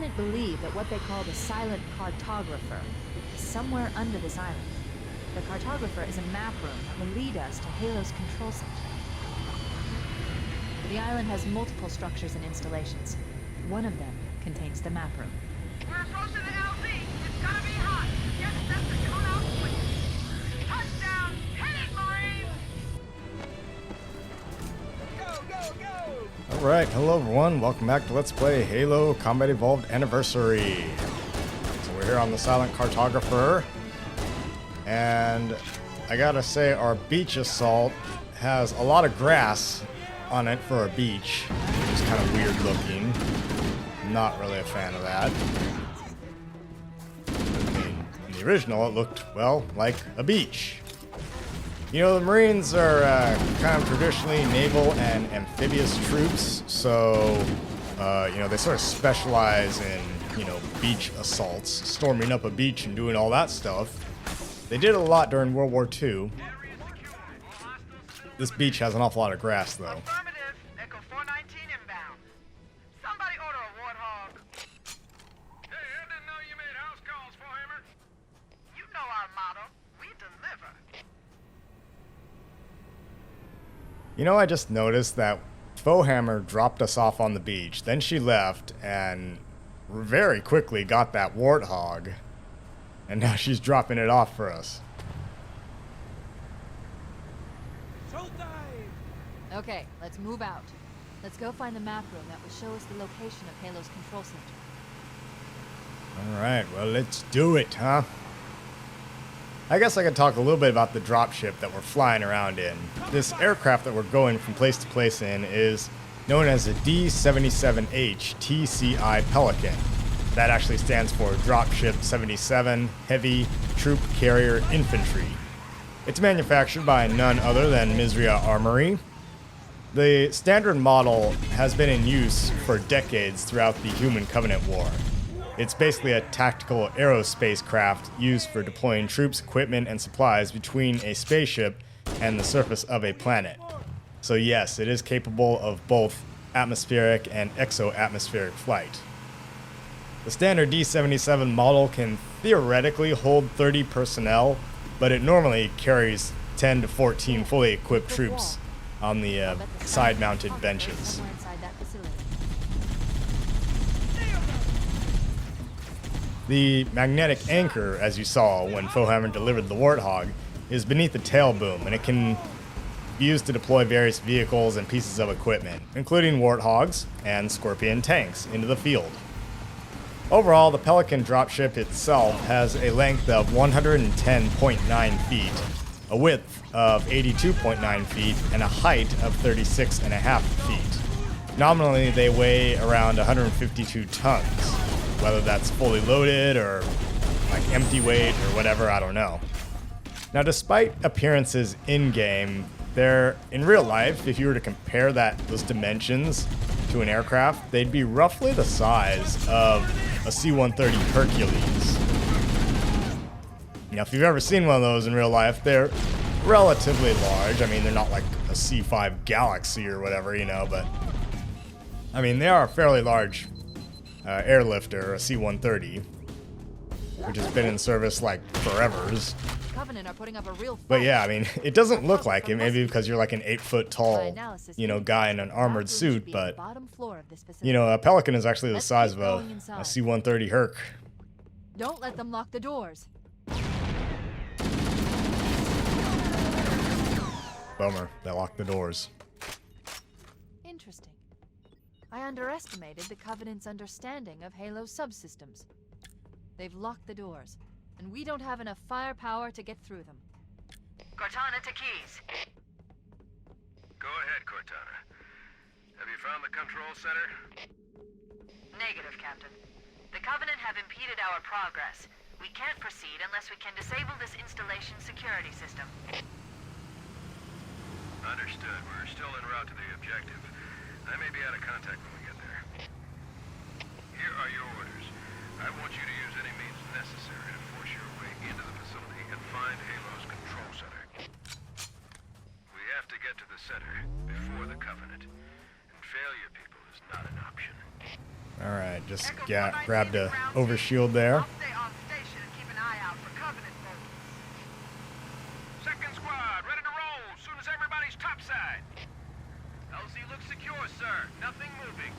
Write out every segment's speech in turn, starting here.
Covenant believe that what they call the silent Cartographer is somewhere under this island. The Cartographer is a map room that will lead us to Halo's control center. The island has multiple structures and installations. One of them contains the map room. We're approaching the LZ. It's gonna be hot. Get set to come out quick. Touchdown! Hit it, Marine! Go, go, go! Alright, hello everyone, welcome back to Let's Play Halo Combat Evolved Anniversary. So we're here on the Silent Cartographer, and I gotta say our beach assault has a lot of grass on it for a beach, which is kind of weird looking. Not really a fan of that. I mean, in the original it looked, well, like a beach. You know, the Marines are kind of traditionally naval and amphibious troops, so, you know, they sort of specialize in, you know, beach assaults, storming up a beach and doing all that stuff. They did a lot during World War II. This beach has an awful lot of grass, though. Affirmative. Echo 419 inbound. Somebody order a warthog. Hey, I didn't know you made house calls, Forehammer. You know our motto. We deliver. You know, I just noticed that Foehammer dropped us off on the beach, then she left and very quickly got that warthog, and now she's dropping it off for us. Okay, let's move out. Let's go find the map room that will show us the location of Halo's control center. Alright, well, let's do it, huh? I guess I could talk a little bit about the dropship that we're flying around in. This aircraft that we're going from place to place in is known as a D-77H TCI Pelican. That actually stands for Dropship 77 Heavy Troop Carrier Infantry. It's manufactured by none other than Mizria Armory. The standard model has been in use for decades throughout the Human Covenant War. It's basically a tactical aerospace craft used for deploying troops, equipment, and supplies between a spaceship and the surface of a planet. So yes, it is capable of both atmospheric and exo-atmospheric flight. The standard D-77 model can theoretically hold 30 personnel, but it normally carries 10 to 14 fully equipped troops on the side-mounted benches. The magnetic anchor, as you saw when Foehammer delivered the Warthog, is beneath the tail boom, and it can be used to deploy various vehicles and pieces of equipment, including Warthogs and Scorpion tanks, into the field. Overall, the Pelican dropship itself has a length of 110.9 feet, a width of 82.9 feet, and a height of 36.5 feet. Nominally, they weigh around 152 tons. Whether that's fully loaded or like empty weight or whatever, I don't know. Now, despite appearances in-game, they're, in real life, if you were to compare those dimensions to an aircraft, they'd be roughly the size of a C-130 Hercules. Now, if you've ever seen one of those in real life, they're relatively large. I mean, they're not like a C-5 Galaxy or whatever, you know, but I mean, they are a fairly large airlifter, a C-130, which has been in service like forevers. Covenant are putting up a real fight. But yeah, I mean, it doesn't look like it, maybe because you're like an 8-foot tall, you know, guy in an armored suit, but, you know, a Pelican is actually the size of a C-130 Herc. Don't let them lock the doors. Bummer, they locked the doors. Interesting. I underestimated the Covenant's understanding of Halo's subsystems. They've locked the doors, and we don't have enough firepower to get through them. Cortana to Keys. Go ahead, Cortana. Have you found the control center? Negative, Captain. The Covenant have impeded our progress. We can't proceed unless we can disable this installation's security system. Understood. We're still en route to the objective. I may be out of contact when we get there. Here are your orders. I want you to use any means necessary to force your way into the facility and find Halo's control center. We have to get to the center before the Covenant, and failure, people, is not an option. Alright, just Echo grabbed 419 a to ground overshield team. there. I'll stay on station and keep an eye out for Covenant folks. Second squad, ready to roll as soon as everybody's topside. LZ looks secure, sir. Nothing moving.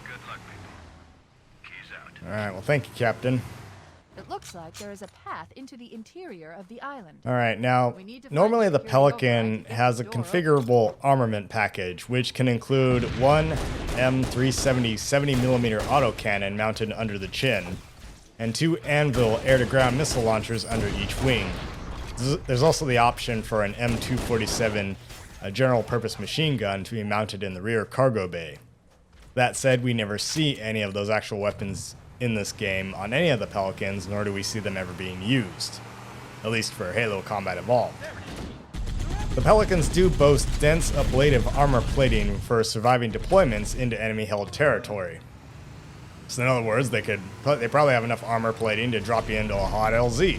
Good luck, people. Keys out. Alright, well thank you, Captain. It looks like there is a path into the interior of the island. Alright, now, We need to find normally a the security override Pelican to get has a the door configurable armament package, which can include one M370 70mm autocannon mounted under the chin, and 2 Anvil air-to-ground missile launchers under each wing. There's also the option for an M247 general-purpose machine gun to be mounted in the rear cargo bay. That said, we never see any of those actual weapons in this game on any of the Pelicans, nor do we see them ever being used, at least for Halo Combat Evolved. The Pelicans do boast dense ablative armor plating for surviving deployments into enemy-held territory. So in other words, they probably have enough armor plating to drop you into a hot LZ,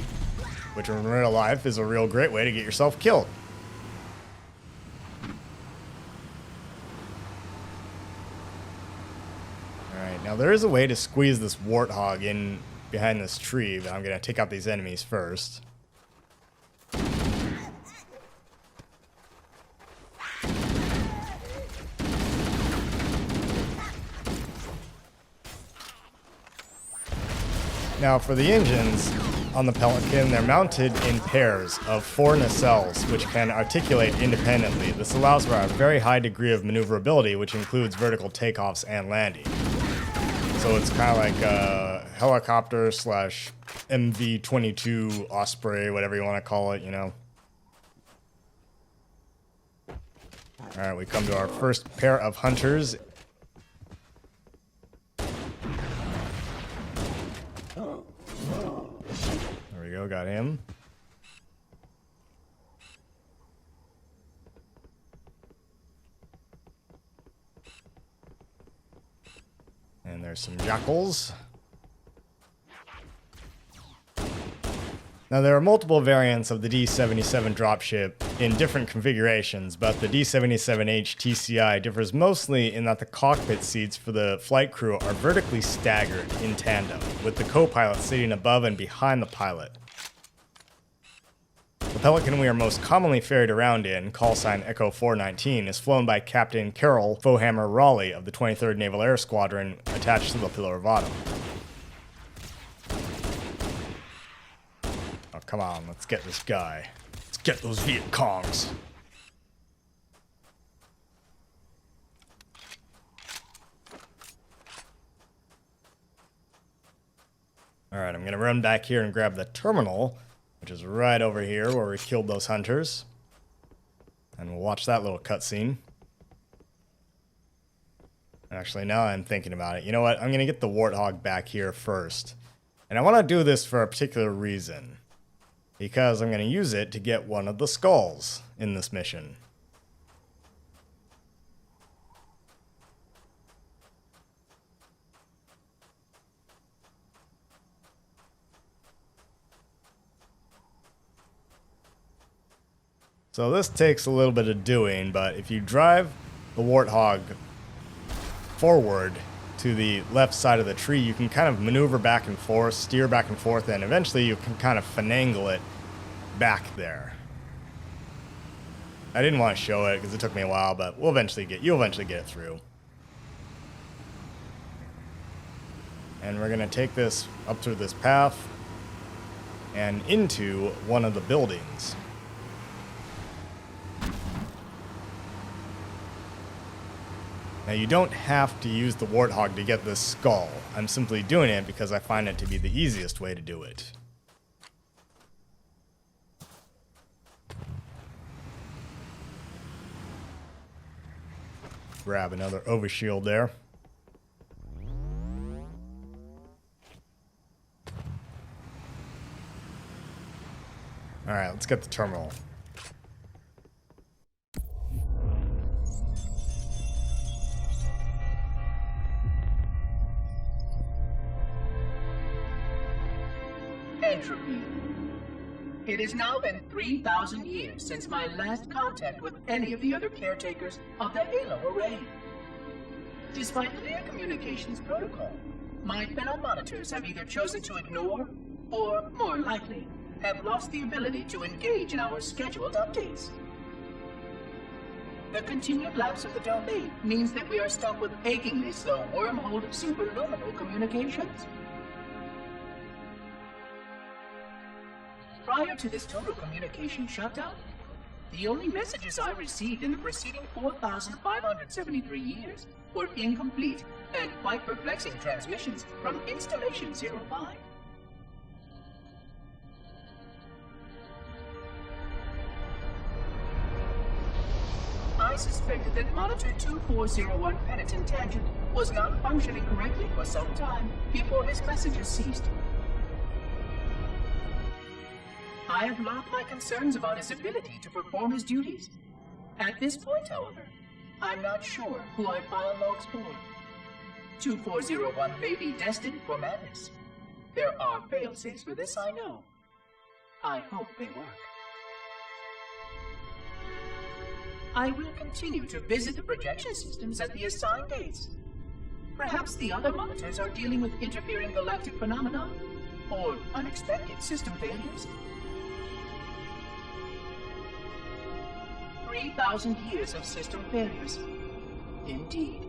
which in real life is a real great way to get yourself killed. Alright, now there is a way to squeeze this warthog in behind this tree, but I'm going to take out these enemies first. Now for the engines on the Pelican, they're mounted in pairs of 4 nacelles, which can articulate independently. This allows for a very high degree of maneuverability, which includes vertical takeoffs and landing. So it's kind of like a helicopter slash MV-22 Osprey, whatever you want to call it, you know. Alright, we come to our first pair of hunters. There we go, got him. And there's some jackals. Now there are multiple variants of the D-77 dropship in different configurations, but the D-77H TCI differs mostly in that the cockpit seats for the flight crew are vertically staggered in tandem, with the co-pilot sitting above and behind the pilot. The Pelican we are most commonly ferried around in, callsign Echo 419, is flown by Captain Carol Fohammer Raleigh of the 23rd Naval Air Squadron attached to the Pillar of Autumn. Oh, come on, let's get this guy. Let's get those Viet Congs. Alright, I'm going to run back here and grab the terminal, which is right over here where we killed those hunters. And we'll watch that little cutscene. Actually, now I'm thinking about it. You know what? I'm going to get the Warthog back here first. And I want to do this for a particular reason. Because I'm going to use it to get one of the skulls in this mission. So this takes a little bit of doing, but if you drive the Warthog forward to the left side of the tree, you can kind of maneuver back and forth, steer back and forth, and eventually you can kind of finagle it back there. I didn't want to show it because it took me a while, but you'll eventually get it through. And we're going to take this up through this path and into one of the buildings. Now you don't have to use the Warthog to get this skull. I'm simply doing it because I find it to be the easiest way to do it. Grab another overshield there. Alright, let's get the terminal. Entropy. It has now been 3,000 years since my last contact with any of the other caretakers of the Halo Array. Despite clear communications protocol, my fellow monitors have either chosen to ignore, or, more likely, have lost the ability to engage in our scheduled updates. The continued lapse of the domain means that we are stuck with achingly slow wormhole superluminal communications. Prior to this total communication shutdown, the only messages I received in the preceding 4,573 years were incomplete and quite perplexing transmissions from Installation 05. I suspected that Monitor 2401 Penitent Tangent was not functioning correctly for some time before his messages ceased. I have logged my concerns about his ability to perform his duties. At this point, however, I'm not sure who I file logs for. 2401 may be destined for madness. There are fail-safes for this, I know. I hope they work. I will continue to visit the projection systems at the assigned dates. Perhaps the other monitors are dealing with interfering galactic phenomena or unexpected system failures. 3,000 years of system failures. Indeed.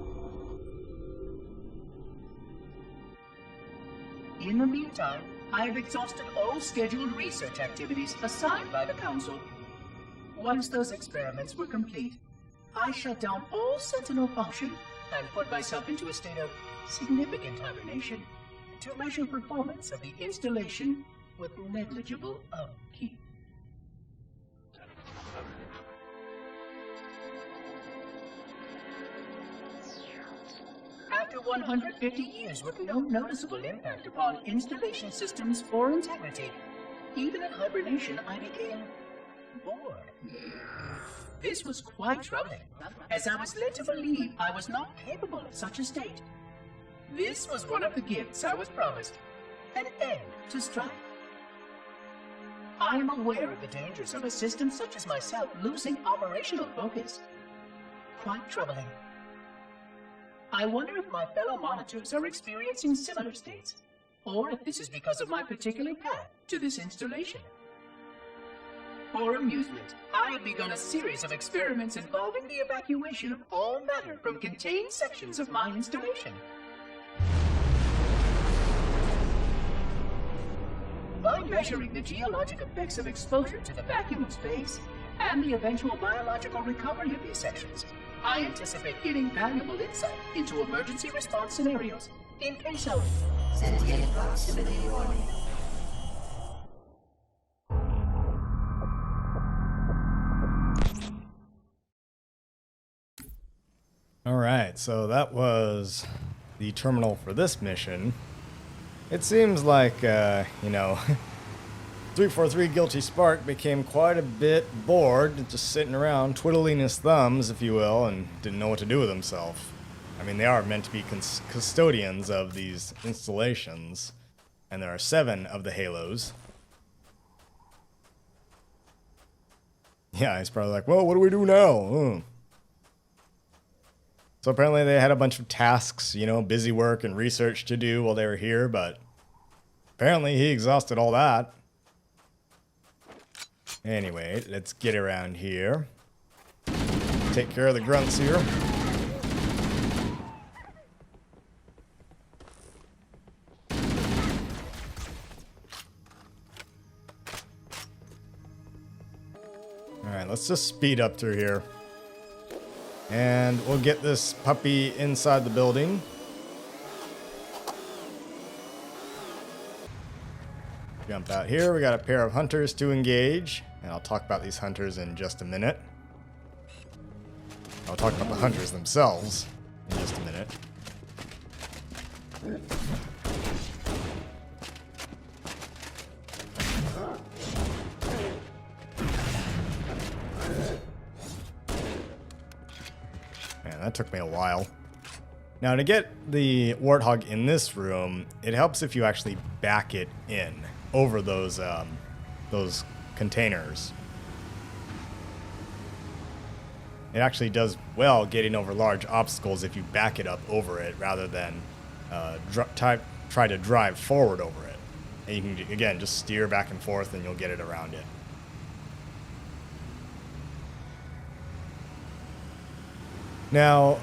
In the meantime, I have exhausted all scheduled research activities assigned by the Council. Once those experiments were complete, I shut down all Sentinel function and put myself into a state of significant hibernation to measure performance of the installation with negligible upkeep. After 150 years with no noticeable impact upon installation systems or integrity, even in hibernation I became bored. This was quite troubling, as I was led to believe I was not capable of such a state. This was one of the gifts I was promised, an end to strife. I am aware of the dangers of a system such as myself losing operational focus. Quite troubling. I wonder if my fellow monitors are experiencing similar states, or if this is because of my particular path to this installation. For amusement, I have begun a series of experiments involving the evacuation of all matter from contained sections of my installation. By measuring the geologic effects of exposure to the vacuum of space and the eventual biological recovery of these sections, I anticipate getting valuable insight into emergency response scenarios in case of sentient proximity warning. Alright, so that was the terminal for this mission. It seems like, 343 Guilty Spark became quite a bit bored, just sitting around, twiddling his thumbs, if you will, and didn't know what to do with himself. I mean, they are meant to be custodians of these installations, and there are 7 of the halos. Yeah, he's probably like, well, what do we do now? So apparently they had a bunch of tasks, busy work and research to do while they were here, but apparently he exhausted all that. Anyway, let's get around here. Take care of the grunts here. Alright, let's just speed up through here. And we'll get this puppy inside the building. Jump out here. We got a pair of hunters to engage. And I'll talk about these hunters in just a minute. I'll talk about the hunters themselves in just a minute. Man, that took me a while. Now, to get the Warthog in this room, it helps if you actually back it in over those containers. it actually does well getting over large obstacles if you back it up over it rather than try to drive forward over it. And you can, again, just steer back and forth and you'll get it around it. Now,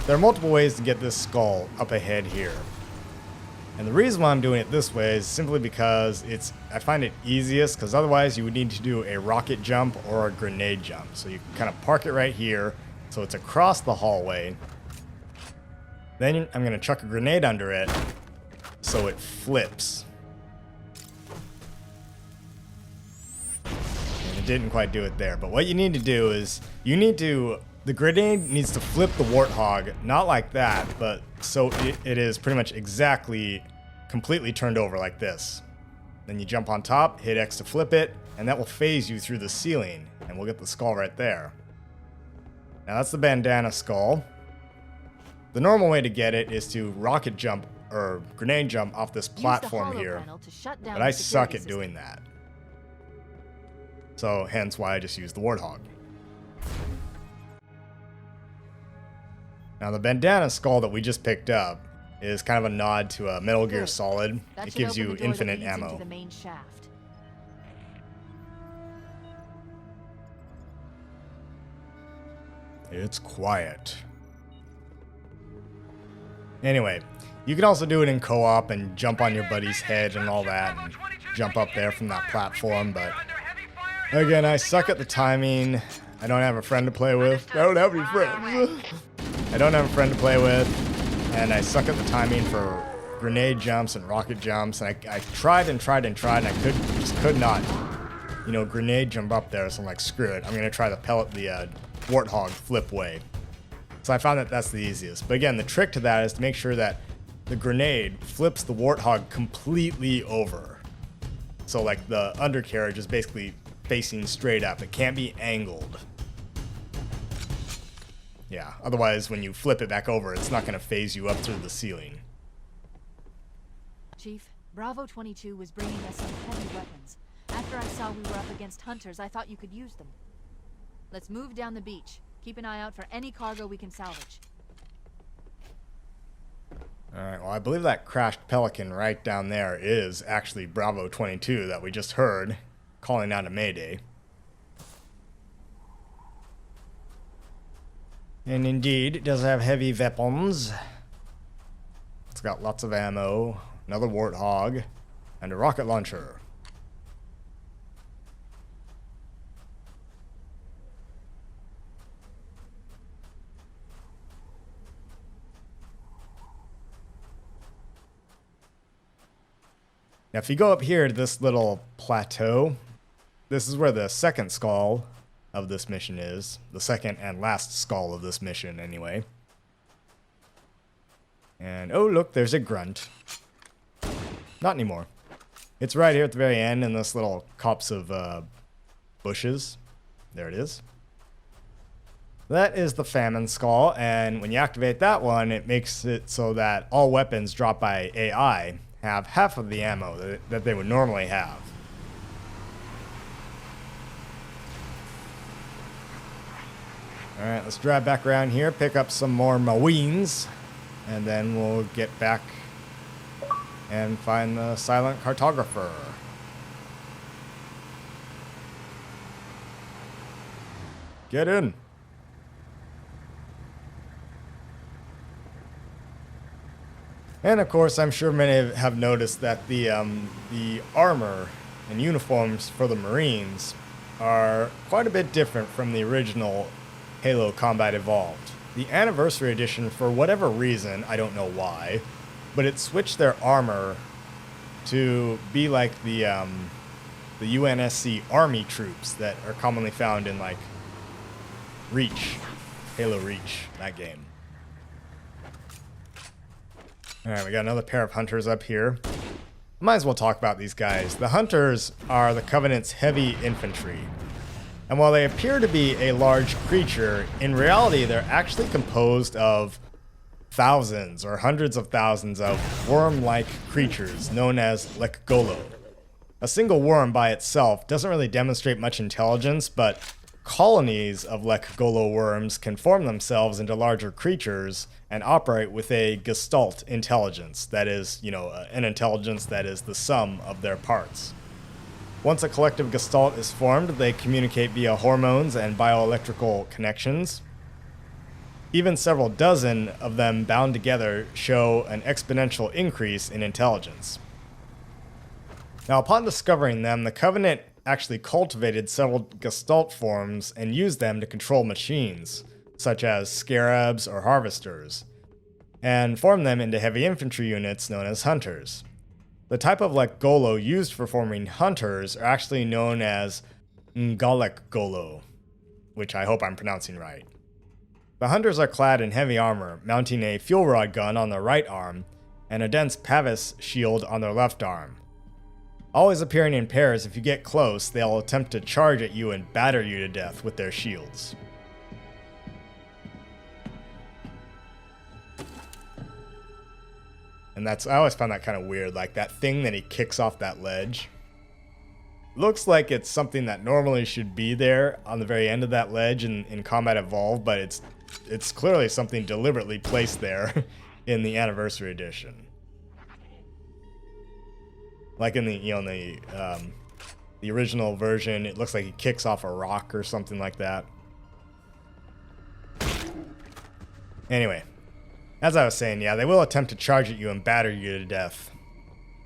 there are multiple ways to get this skull up ahead here. And the reason why I'm doing it this way is simply because I find it easiest, because otherwise you would need to do a rocket jump or a grenade jump. So you kind of park it right here, so it's across the hallway. Then I'm going to chuck a grenade under it, so it flips. And it didn't quite do it there, but what you need to do is, the grenade needs to flip the warthog, not like that, but so it is pretty much exactly completely turned over like this. Then you jump on top, hit X to flip it, and that will phase you through the ceiling, and we'll get the skull right there. Now that's the bandana skull. The normal way to get it is to rocket jump or grenade jump off this platform here, but I suck at doing that. So hence why I just use the warthog. Now the bandana skull that we just picked up is kind of a nod to a Metal Gear Solid. It gives you infinite ammo. It's quiet. Anyway, you can also do it in co-op and jump on your buddy's head and all that and jump up there from that platform, but again, I suck at the timing. I don't have a friend to play with. I don't have any friends. I don't have a friend to play with, and I suck at the timing for grenade jumps and rocket jumps, and I tried and tried and tried, and I just could not, grenade jump up there, so I'm like, screw it. I'm going to try the warthog flip way. So I found that that's the easiest. But again, the trick to that is to make sure that the grenade flips the warthog completely over. So like the undercarriage is basically facing straight up. It can't be angled. Yeah, otherwise when you flip it back over, it's not going to phase you up through the ceiling. Chief, Bravo 22 was bringing us some heavy weapons. After I saw we were up against hunters, I thought you could use them. Let's move down the beach. Keep an eye out for any cargo we can salvage. Alright, well I believe that crashed Pelican right down there is actually Bravo 22 that we just heard calling out a mayday. And indeed, it does have heavy weapons. It's got lots of ammo, another warthog, and a rocket launcher. Now if you go up here to this little plateau, this is where the second skull of this mission is. The second and last skull of this mission, anyway. And, oh look, there's a grunt. Not anymore. It's right here at the very end in this little copse of bushes. There it is. That is the Famine skull, and when you activate that one, it makes it so that all weapons dropped by AI have half of the ammo that they would normally have. Alright, let's drive back around here, pick up some more Marines, and then we'll get back and find the silent cartographer. Get in. And of course, I'm sure many have noticed that the armor and uniforms for the Marines are quite a bit different from the original Halo Combat Evolved. The Anniversary Edition, for whatever reason, I don't know why, but it switched their armor to be like the UNSC Army troops that are commonly found in like Reach, Halo Reach, that game. Alright, we got another pair of hunters up here. Might as well talk about these guys. The hunters are the Covenant's heavy infantry. And while they appear to be a large creature, in reality they're actually composed of thousands or hundreds of thousands of worm-like creatures known as Lekgolo. A single worm by itself doesn't really demonstrate much intelligence, but colonies of Lekgolo worms can form themselves into larger creatures and operate with a gestalt intelligence, that is, an intelligence that is the sum of their parts. Once a collective gestalt is formed, they communicate via hormones and bioelectrical connections. Even several dozen of them bound together show an exponential increase in intelligence. Now, upon discovering them, the Covenant actually cultivated several gestalt forms and used them to control machines, such as scarabs or harvesters, and formed them into heavy infantry units known as hunters. The type of Lekgolo used for forming hunters are actually known as Ngalekgolo, which I hope I'm pronouncing right. The hunters are clad in heavy armor, mounting a fuel rod gun on their right arm and a dense Pavis shield on their left arm. Always appearing in pairs, if you get close, they'll attempt to charge at you and batter you to death with their shields. And I always found that kind of weird, like that thing that he kicks off that ledge. Looks like it's something that normally should be there on the very end of that ledge in Combat Evolved, but it's clearly something deliberately placed there in the Anniversary Edition. Like in the original version, it looks like he kicks off a rock or something like that. Anyway, as I was saying, yeah, they will attempt to charge at you and batter you to death.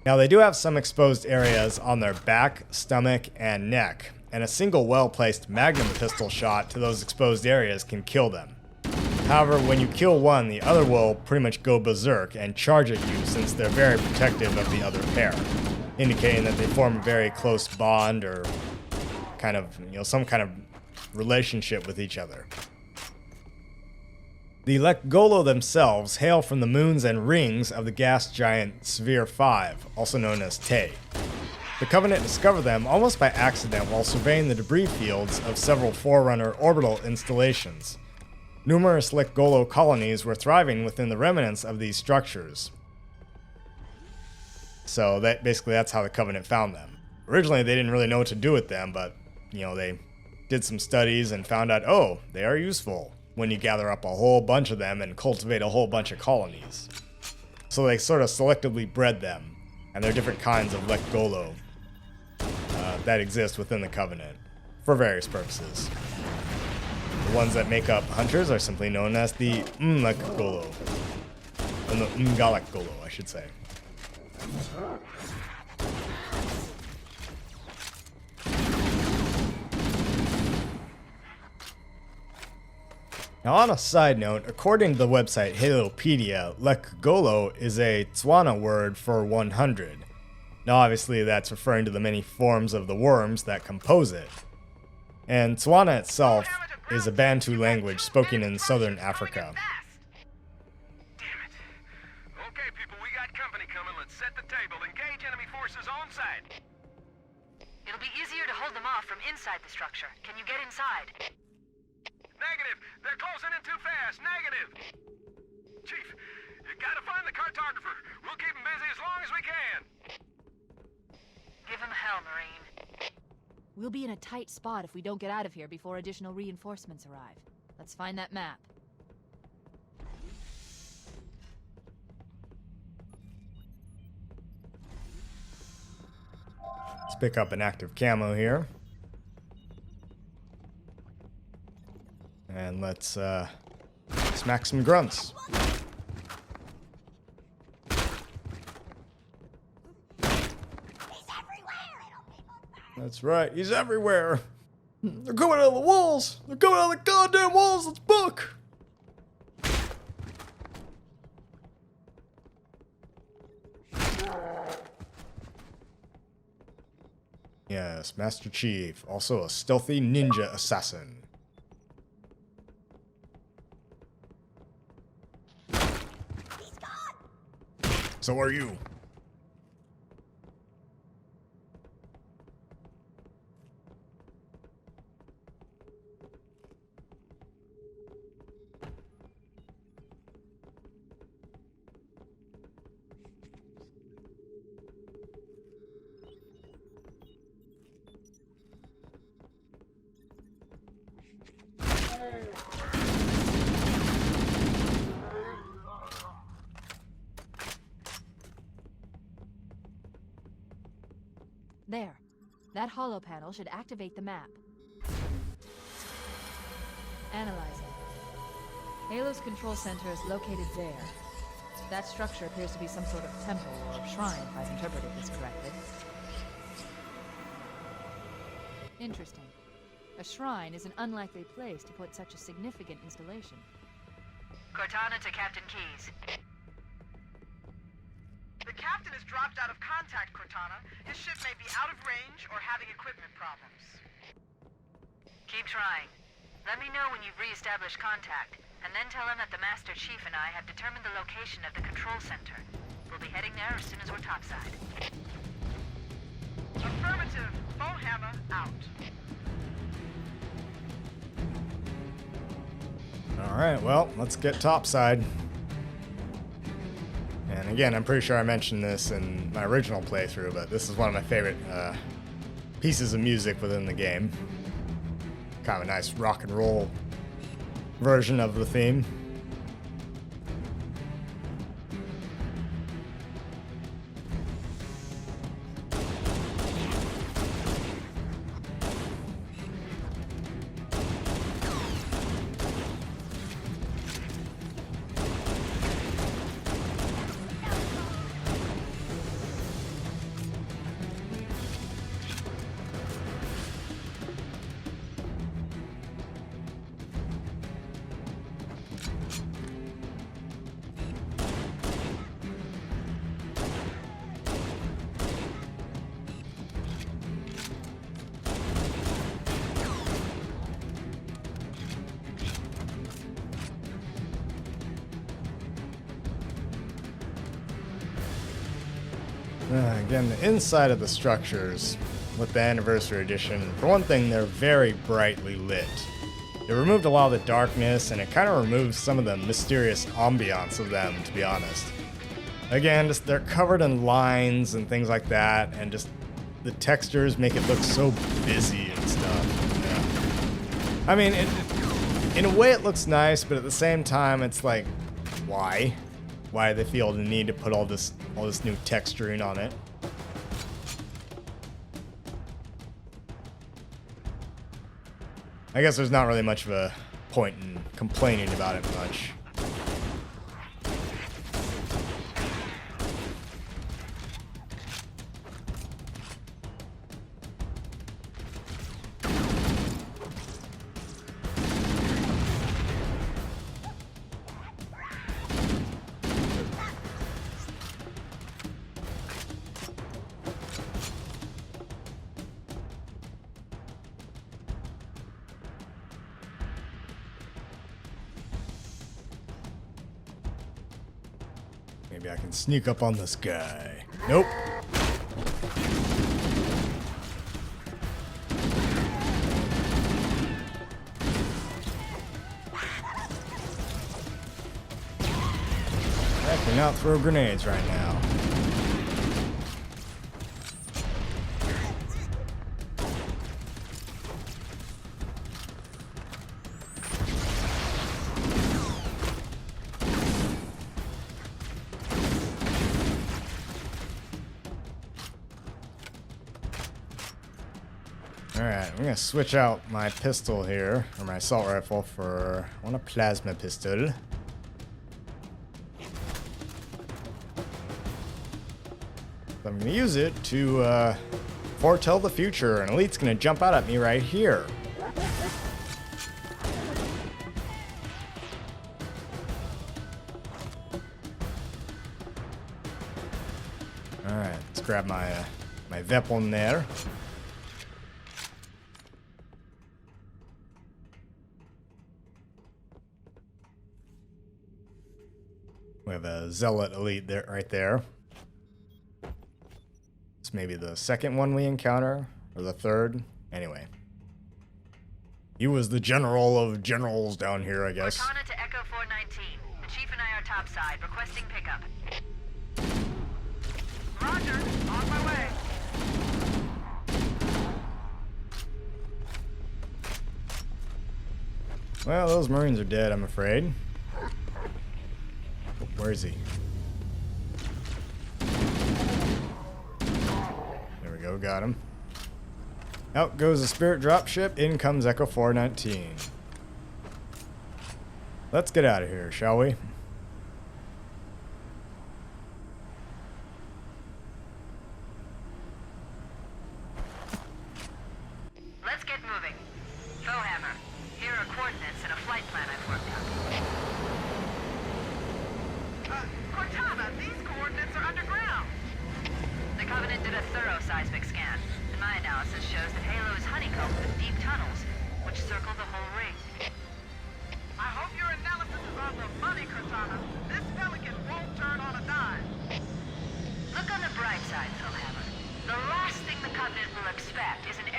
Now, they do have some exposed areas on their back, stomach, and neck, and a single well-placed magnum pistol shot to those exposed areas can kill them. However, when you kill one, the other will pretty much go berserk and charge at you, since they're very protective of the other pair, indicating that they form a very close bond or kind of, some kind of relationship with each other. The Lekgolo themselves hail from the moons and rings of the gas giant Sphere 5, also known as Te. The Covenant discovered them almost by accident while surveying the debris fields of several Forerunner orbital installations. Numerous Lekgolo colonies were thriving within the remnants of these structures. So that's how the Covenant found them. Originally, they didn't really know what to do with them, but, they did some studies and found out, oh, they are useful when you gather up a whole bunch of them and cultivate a whole bunch of colonies. So they sort of selectively bred them, and there are different kinds of Lekgolo that exist within the Covenant for various purposes. The ones that make up hunters are simply known as the Lekgolo, or the Ngalekgolo, I should say. Now, on a side note, according to the website Halopedia, Lekgolo is a Tswana word for 100. Now, obviously, that's referring to the many forms of the worms that compose it. And Tswana itself is a Bantu language spoken in southern Africa. Damn it. Okay, people, we got company coming. Let's set the table. Engage enemy forces on site. It'll be easier to hold them off from inside the structure. Can you get inside? Negative. They're closing in too fast. Negative. Chief, you gotta find the Cartographer. We'll keep him busy as long as we can. Give him hell, Marine. We'll be in a tight spot if we don't get out of here before additional reinforcements arrive. Let's find that map. Let's pick up an active camo here. And let's smack some grunts. That's right, he's everywhere. They're coming out of the walls. They're coming out of the goddamn walls. Let's book. Yes, Master Chief, also a stealthy ninja assassin. So are you. There. That hollow panel should activate the map. Analyzing. Halo's control center is located there. That structure appears to be some sort of temple or shrine, if I've interpreted this correctly. Interesting. A shrine is an unlikely place to put such a significant installation. Cortana to Captain Keyes. The captain has dropped out of contact, Cortana. His ship may be out of range or having equipment problems. Keep trying. Let me know when you've re-established contact, and then tell him that the Master Chief and I have determined the location of the control center. We'll be heading there as soon as we're topside. Affirmative. Bowhammer out. Alright, well, let's get topside. And again, I'm pretty sure I mentioned this in my original playthrough, but this is one of my favorite pieces of music within the game. Kind of a nice rock and roll version of the theme. Again, the inside of the structures with the Anniversary Edition, for one thing, they're very brightly lit. It removed a lot of the darkness, and it kind of removes some of the mysterious ambiance of them, to be honest. Again, just they're covered in lines and things like that, and just the textures make it look so busy and stuff. Yeah. I mean, in a way it looks nice, but at the same time, it's like, why? Why do they feel the need to put all this new texturing on it? I guess there's not really much of a point in complaining about it much. Maybe I can sneak up on this guy. Nope. I cannot throw grenades right now. Alright, I'm gonna switch out my pistol here, or my assault rifle, for I want a plasma pistol. I'm gonna use it to foretell the future. An elite's gonna jump out at me right here. Alright, let's grab my my weapon there. We have a Zealot Elite there, right there. It's maybe the second one we encounter, or the third. Anyway. He was the general of generals down here, I guess. Cortana to Echo 419. The Chief and I are topside, requesting pickup. Roger, on my way. Well, those Marines are dead, I'm afraid. Where is he? There we go. so got him. Out goes the spirit dropship, in comes Echo 419. Let's get out of here, shall we? Let's get moving. Foehammer, here are coordinates and a flight plan I've worked out. Cortana, these coordinates are underground. The Covenant did a thorough seismic scan, and my analysis shows that Halo is honeycombed with deep tunnels, which circle the whole ring. I hope your analysis is on the money, Cortana. This pelican won't turn on a dime. Look on the bright side, Foehammer. The last thing the Covenant will expect is an